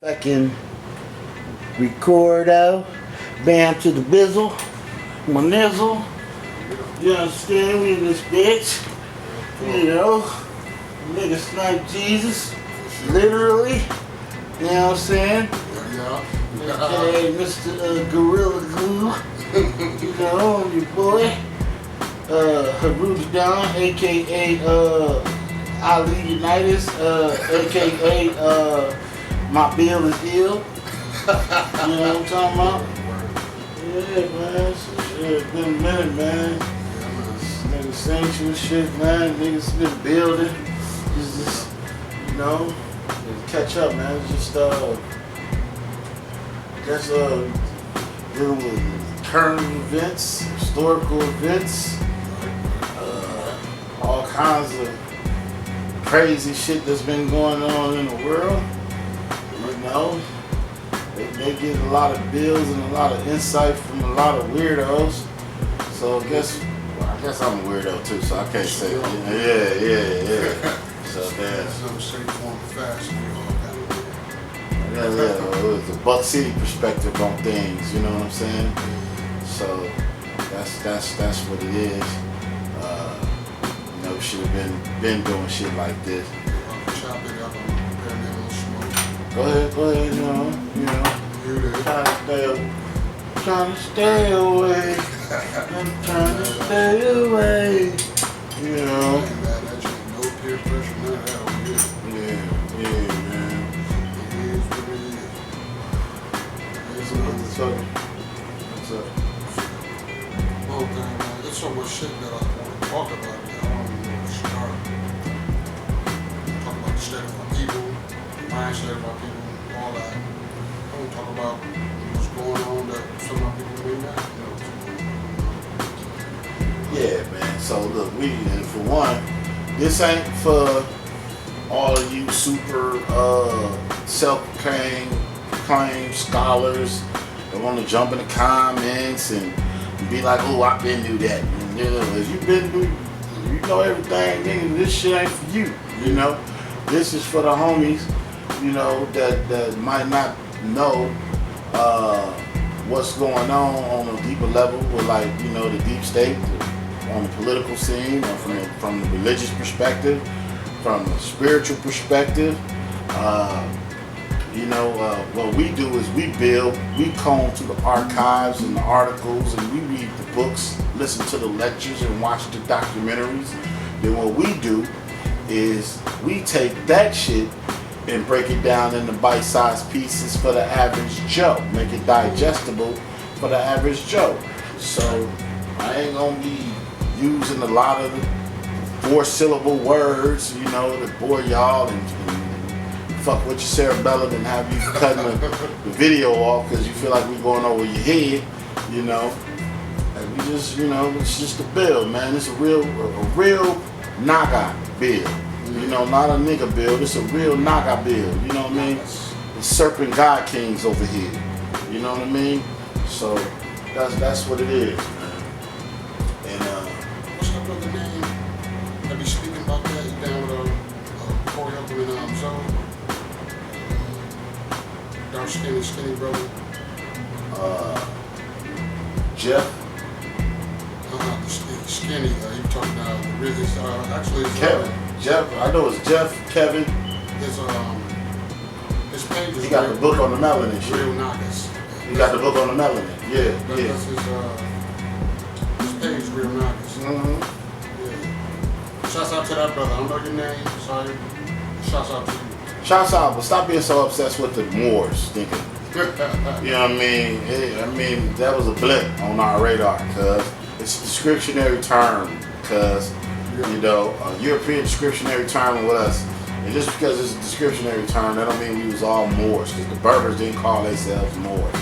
Fucking record out, bam to the bizzle, my nizzle. You understand? We in this bitch. You know, nigga Snipe Jesus, literally. You know what I'm saying? Okay, Mr. Gorilla Glue. You know, your boy. Haruda Don, aka Ali Unitus, aka my bill is ill. You know what I'm talking about? Yeah, man. Shit, been a minute, man. Niggas sanctuary shit, man. Niggas been building. Just, you know, catch up, man. It's just, dealing with current events, historical events, all kinds of crazy shit that's been going on in the world. You know, they get a lot of bills and a lot of insight from a lot of weirdos. So I guess I'm a weirdo too, so I can't say it. Yeah. So that's some straight form of fashion. It's a Buck City perspective on things, you know what I'm saying? So that's what it is. You know, we should have been doing shit like this. Go ahead, you know. Trying to stay away. I'm trying to stay away. You know. No peer pressure, none of that over here. Yeah, man. It is what it is. What's up? One thing, man, there's so much shit that I want to talk about. I don't even know where to start. Talk about the state of my people, the mindset of my people, all that. I want to talk about what's going on that some of my people may not know. Yeah, man. So look, for one, this ain't for all of you super self-proclaimed scholars that want to jump in the comments and be like, oh, I've been through that. And, you know, if you've been through, you know everything, nigga, this shit ain't for you. You know, this is for the homies, you know, that might not know what's going on a deeper level with, like, you know, the deep state, on the political scene, or from the religious perspective, from the spiritual perspective. You know, what we do is we build, we comb through the archives and the articles, and we read the books, listen to the lectures, and watch the documentaries. Then what we do is we take that shit and break it down into bite-sized pieces for the average Joe, make it digestible for the average Joe. So I ain't gonna be using a lot of the 4-syllable words, you know, that bore y'all and fuck with your cerebellum and have you cutting the video off because you feel like we're going over your head, you know. And we just, you know, it's just a build, man. It's a real Naga build. You know, not a nigga build. It's a real Naga build. You know what I mean? It's Serpent God Kings over here. You know what I mean? So that's what it is, man. And what's that brother name? I be speaking about that. You down with Corey up in Zone? Dark skinny brother. Jeff. The skinny. You talking about the really? Actually, it's Kevin. Jeff. I know it's Jeff. Kevin. His page is. He got the book on the melanin shit. Real Nagas. He got the book on the melanin. Yeah. That's his page, Real Nagas. Yeah. Shouts out to that brother. I don't know your name. Sorry. Shouts out to you. Shouts out, but stop being so obsessed with the Moors, thinking. You know what I mean? That was a blip on our radar, cuz it's a descriptionary term, cuz, you know, a European descriptionary term with us. And just because it's a descriptionary term, that don't mean we was all Moors, because the Berbers didn't call themselves Moors.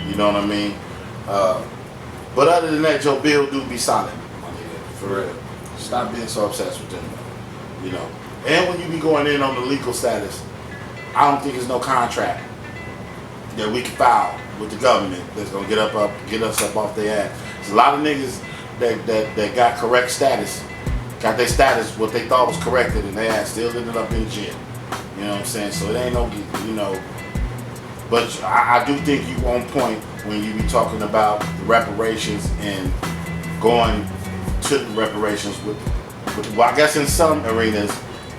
You know what I mean? But other than that, Joe Bill do be solid, my nigga, for real. Stop being so obsessed with them, you know. And when you be going in on the legal status, I don't think there's no contract that we can file with the government that's gonna get us up off their ass. There's a lot of niggas that got correct status, got their status what they thought was corrected, and they still ended up in jail. You know what I'm saying? So it ain't no, you know, But I do think you on point when you be talking about the reparations and going to the reparations with well, I guess in some arenas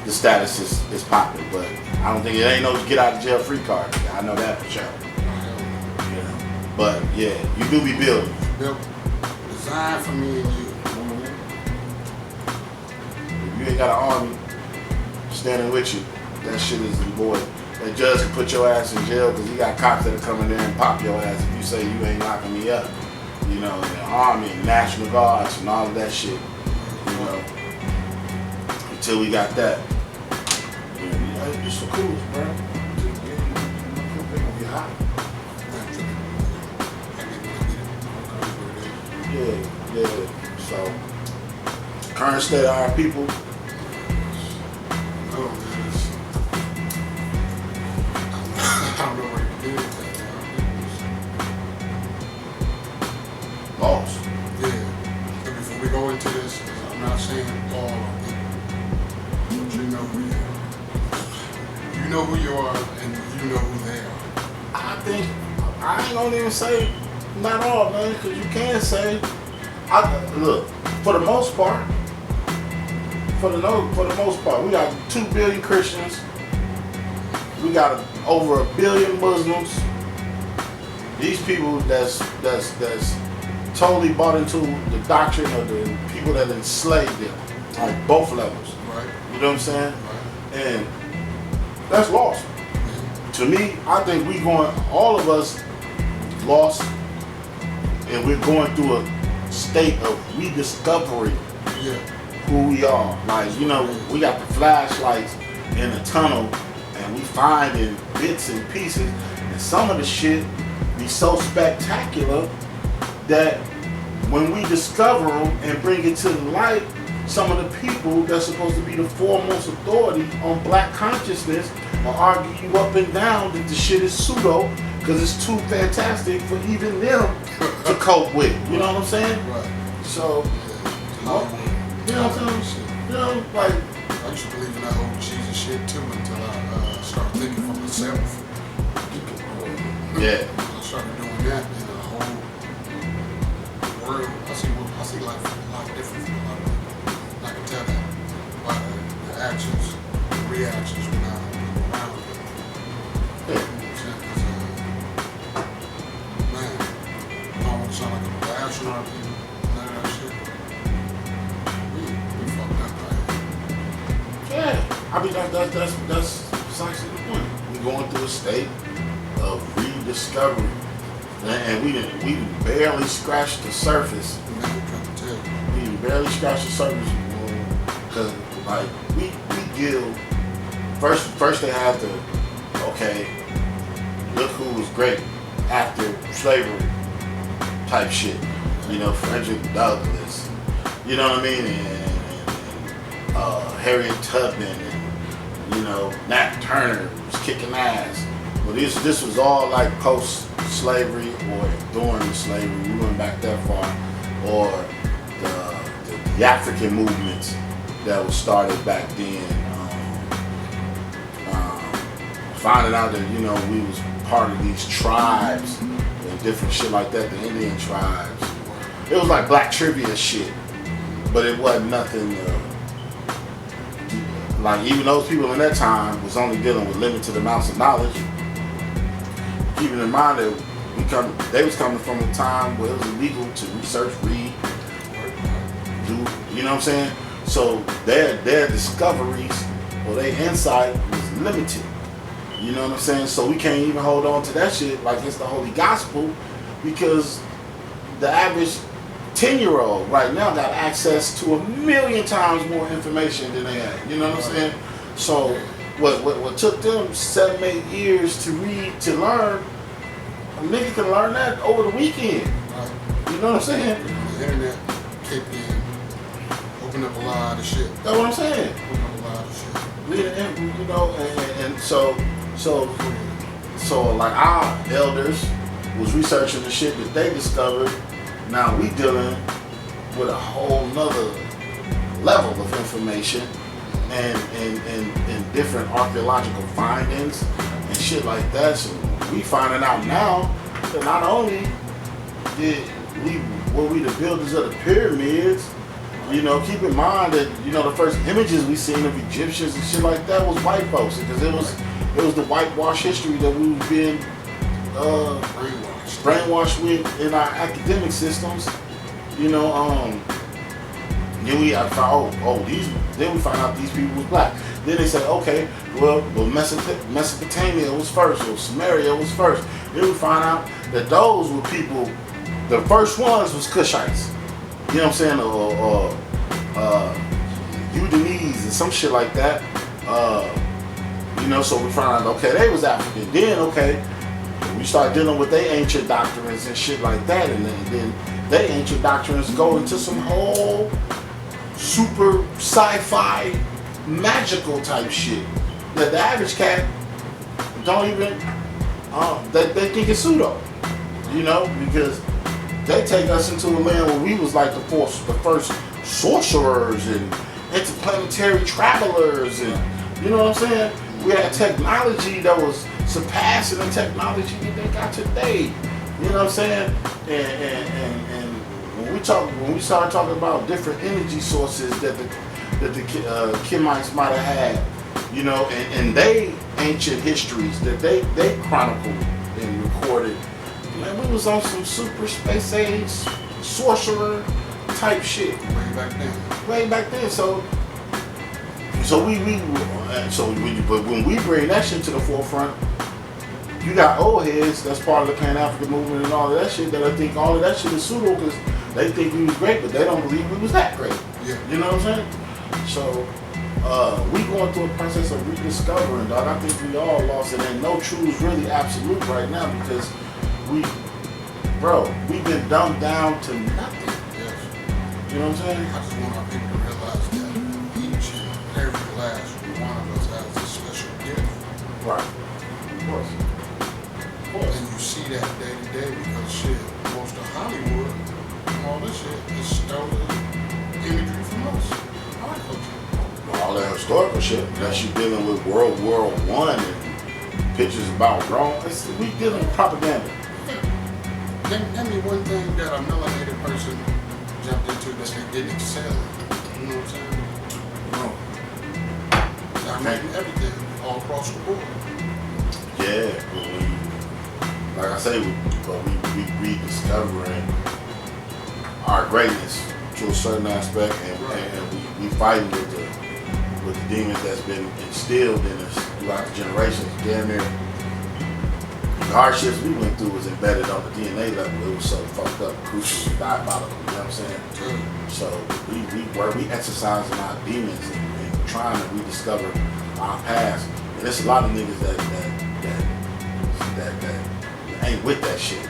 the status is popular, but I don't think it ain't no get out of jail free card. I know that for sure. Yeah. But yeah, you do be building. Built, designed for me and you. If you ain't got an army standing with you, that shit is the boy. That judge can put your ass in jail because he got cops that are coming there and pop your ass if you say you ain't locking me up. You know, and the army and National Guards and all of that shit. You know, until we got that. Yeah, it's so cool, bro. Get hot. Yeah. So, current state of our people. I don't know what to do with that now. Lost. Yeah. And before we go into this, I'm not saying all of it, but you know who you are. You know who you are, and you know who they are. I think, I ain't gonna even say not all, man, because you can say, look, for the most part, we got 2 billion Christians, we got over 1 billion Muslims. These people that's totally bought into the doctrine of the people that enslaved them, like both levels. Right. You know what I'm saying? Right. And that's lost. To me, I think all of us lost, and we're going through a state of rediscovering who we are. Like, you know, we got the flashlights in the tunnel, and we finding bits and pieces, and some of the shit be so spectacular that when we discover them and bring it to the light, some of the people that's supposed to be the foremost authority on black consciousness will argue you up and down that the shit is pseudo because it's too fantastic for even them to cope with. You know what I'm saying? Right. So, you know what I'm saying? You know, like, I used to believe in that whole Jesus shit too until I started thinking for myself. Yeah. I started doing that, and the whole world, I see life a lot different from a lot of people. I can tell that by the actions, the reactions when I go around with them. You know what I'm saying? 'Cause, man, I don't want to sound like a bash on our people, none of that shit. We fucked up right here. Yeah. I mean, that's precisely the point. We're going through a state of rediscovery, and we didn't barely scratched the surface. We didn't barely scratch the surface, because like we give first they have to, okay, look who was great after slavery type shit, you know, Frederick Douglass, you know what I mean, and Harriet Tubman, and you know, Nat Turner was kicking ass. Well, this was all like post-slavery or during slavery. We went back that far, or the African movements that was started back then. Finding out that, you know, we was part of these tribes and different shit like that, the Indian tribes. It was like black trivia shit, but it wasn't nothing. Like, even those people in that time was only dealing with limited amounts of knowledge. Keeping in mind that they was coming from a time where it was illegal to research, read, do, you know what I'm saying? So their discoveries or their insight was limited. You know what I'm saying? So we can't even hold on to that shit like it's the holy gospel, because the average 10-year-old right now got access to 1,000,000 times more information than they had. You know what I'm saying? So what took them 7, 8 years to read, to learn, a nigga can learn that over the weekend. You know what I'm saying? The internet kicked in, opened up a lot of shit. That's what I'm saying. Opened up a lot of shit. You know, and so like our elders was researching the shit that they discovered. Now we dealing with a whole nother level of information and different archaeological findings and shit like that. So we finding out now that not only did we the builders of the pyramids, you know, keep in mind that, you know, the first images we seen of Egyptians and shit like that was white folks, because it was the whitewash history that we were being brainwashed with in our academic systems. You know, then we then we found out these people was black. Then they said, okay, well Mesopotamia was first, or Samaria was first. Then we found out that those were people. The first ones was Cushites. You know what I'm saying? Or Unitus and some shit like that. You know, so we found out, okay, they was African. Then, okay, we started dealing with their ancient doctrines and shit like that, and then their ancient doctrines go into some whole super sci-fi magical type shit that the average cat don't even they think it's pseudo, you know, because they take us into a land where we was like the first sorcerers and interplanetary travelers, and you know what I'm saying? We had technology that was surpassing the technology that they got today. You know what I'm saying? And when we started talking about different energy sources that the Kemites might have had, you know, and they ancient histories that they chronicled and recorded, man, we was on some super space age sorcerer type shit way back then. So but when we bring that shit to the forefront, you got old heads that's part of the Pan-African movement and all of that shit that I think all of that shit is pseudo, because they think we was great, but they don't believe we was that great. Yeah. You know what I'm saying? So we going through a process of rediscovering, dog. I think we all lost it. Ain't no truth really absolute right now, because we've been dumbed down to nothing. Yes. You know what I'm saying? I just want our people to realize that each and every last one of us has a special gift. Right. Of course. And you see that day to day, because shit, most of Hollywood and all this shit is stolen imagery from us. Our culture. All that historical shit, unless you're dealing with World War I and pictures about Rome, we dealing with propaganda. Name me one thing that a melanated person jumped into that they didn't excel in. You know what I'm saying? I mean, everything, all across the board. Yeah, but like I say, we rediscovering our greatness to a certain aspect, and we fighting with the demons that's been instilled in us throughout the generations. Damn near the hardships we went through was embedded on the DNA level. It was so fucked up, crucial, diabolical. You know what I'm saying? So we exercising our demons and trying to rediscover our past. And there's a lot of niggas that ain't with that shit.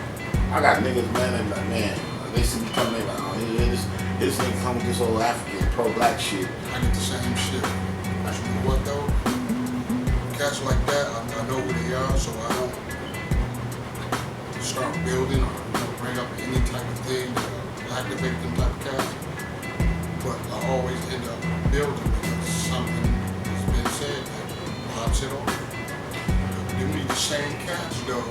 I got niggas, man, they be like, man, they see me coming, they like, oh yeah, this nigga come with this old African pro-black shit. I get the same shit. But you know what though? Cats like that, I know who they are, so I don't start building or bring up any type of thing to activate them type of cats. But I always end up building because something has been said that pops it off. You meet the same cats though,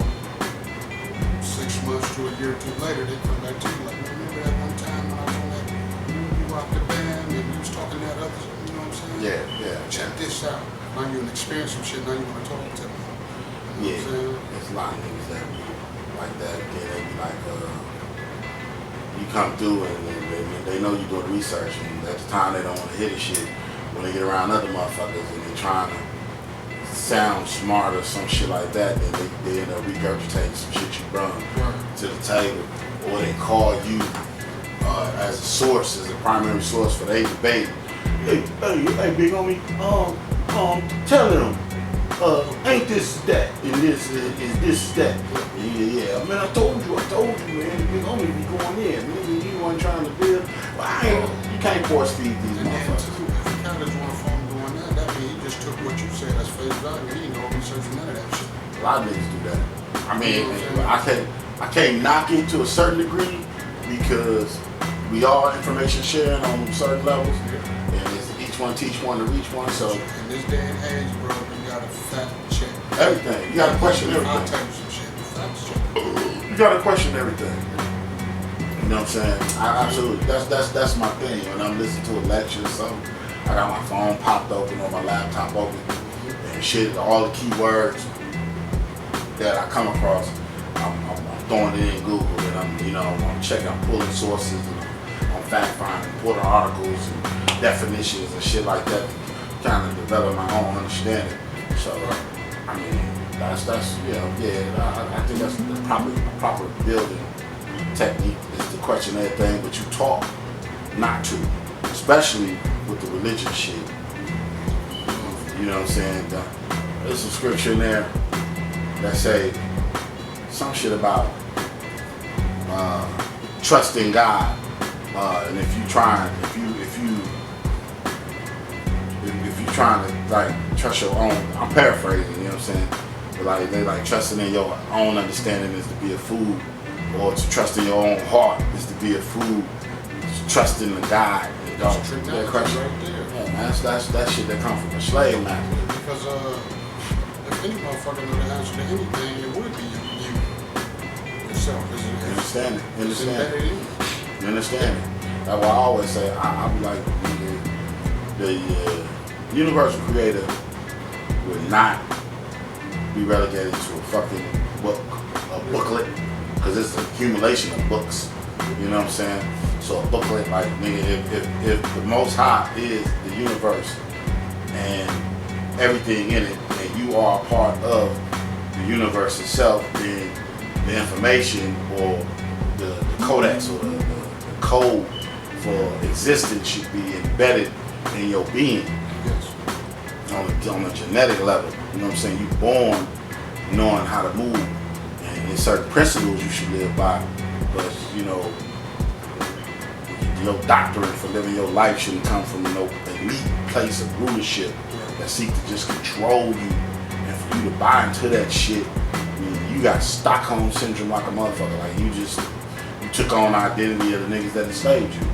6 months to a year or two later, they come back to you like, remember that one time when I was on that, you rocked the band and you was talking that other, you know what I'm saying? Yeah. Check this out. Now you experience some shit, now you want to talk to me. You know what I'm saying? There's a lot of niggas that be like that. They be like, you come through and they know you doing research, and at the time they don't want to hear the shit. When they get around other motherfuckers and they trying to sound smart or some shit like that, then they end up regurgitating some shit you brought to the table, or they call you as a source, as a primary source for their debate. Hey, big homie, tell them, ain't this that, and this is this that. Yeah, man, I told you, man, big homie be going in, nigga, you wasn't trying to build. Well, you can't force feed these motherfuckers. If you kind of just want to phone doing that means he just took what you said as face value. He ain't no researching none of that shit. A lot of niggas do that. I mean, I can't knock it to a certain degree, because we all information sharing on certain levels, and it's each one teach one to reach one. So in this day and age, bro, you gotta fact check everything. You gotta question everything. I'll tell you some shit. gotta question everything. You know what I'm saying? Absolutely. That's my thing. When I'm listening to a lecture or something, I got my phone popped open or my laptop open and shit. All the keywords that I come across, I'm throwing it in Google and I'm checking, I'm pulling sources and I'm fact finding, pulling articles and definitions and shit like that, trying to develop my own understanding. So I mean, that's I think that's the proper building technique is to question everything, but you talk not to, especially with the religious shit. You know what I'm saying? There's some scripture in there that say some shit about trusting God, and if you trying to like trust your own, I'm paraphrasing, you know what I'm saying? But like they like trusting in your own understanding is to be a fool, or to trust in your own heart is to be a fool. Trust in the God. That's right there. Yeah, man, that's shit that come from a slave master. Because if any motherfucker knew the answer to anything, it would be you yourself. You understand it? You It's understand embedded it? in you. You understand it? That's why I always say I be like the universal creator would not be relegated to a fucking booklet, because it's an accumulation of books. You know what I'm saying? So a booklet, like nigga, if the Most High is the universe and everything in it, and you are a part of the universe itself, then the information or the codex or the code for existence should be embedded in your being. Yes. On a genetic level. You know what I'm saying? You're born knowing how to move, and there's certain principles you should live by, but your doctrine for living your life shouldn't come from no elite place of rulership that seek to just control you. And for you to buy into that shit, you got Stockholm syndrome like a motherfucker. Like you took on the identity of the niggas that enslaved you. You know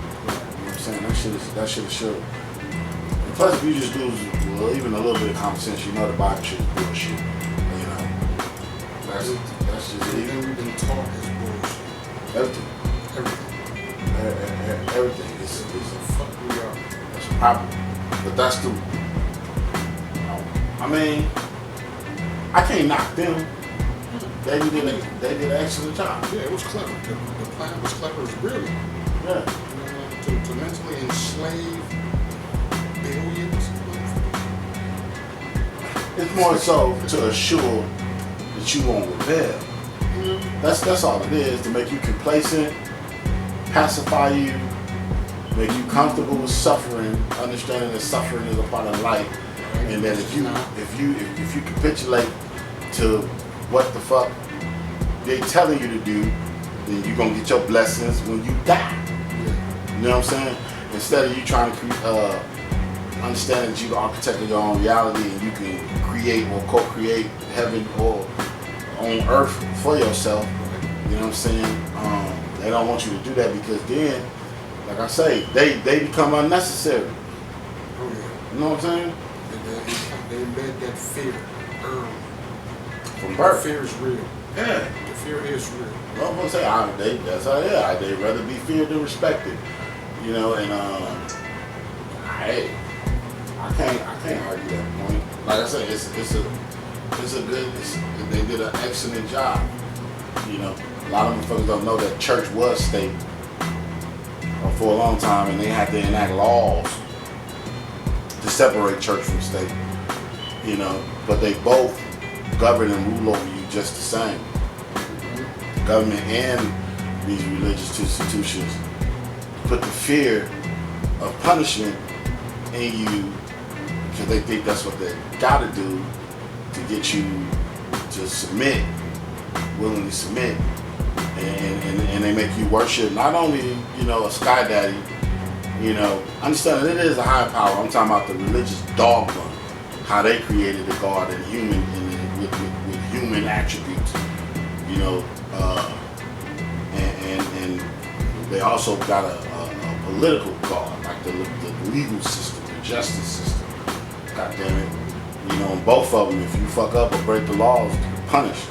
what I'm saying? That shit is sure. Plus, if you just do even a little bit of common sense, you know the Bible shit is bullshit. You know, that's just Everything we've been taught is bullshit. everything. Everything is The fuck we are. that's a problem. But that's the. I mean, I can't knock them. They did an excellent job. Yeah, it was clever. The plan was clever. It was brilliant. Yeah. To mentally enslave billions. It's more so to assure that you won't rebel. That's all it is, to make you complacent, pacify you, make you comfortable with suffering, understanding that suffering is a part of life, and that if you capitulate to what the fuck they telling you to do, then you're gonna get your blessings when you die. You know what I'm saying? Instead of you trying to understand that you're the architect of your own reality and you can create or co-create heaven or on earth for yourself. You know what I'm saying? They don't want you to do that, because then, like I say, they become unnecessary. Oh yeah. You know what I'm saying? They embed that fear early. From birth. Fear is real. Yeah. The fear is real. Well, I'm gonna say that's how they are. They'd rather be feared than respected. You know, and I can't argue that point. Like I said, they did an excellent job. You know, a lot of motherfuckers don't know that church was state for a long time, and they had to enact laws to separate church from state. You know, but they both govern and rule over you just the same. The government and these religious institutions put the fear of punishment in you because they think that's what they gotta do to get you to submit, willingly submit, and they make you worship not only, a sky daddy, understand that it is a higher power. I'm talking about the religious dogma, how they created a God and human with human attributes, and they also got a political God, like the legal system, the justice system. God damn it. Both of them, if you fuck up or break the laws, you're punished.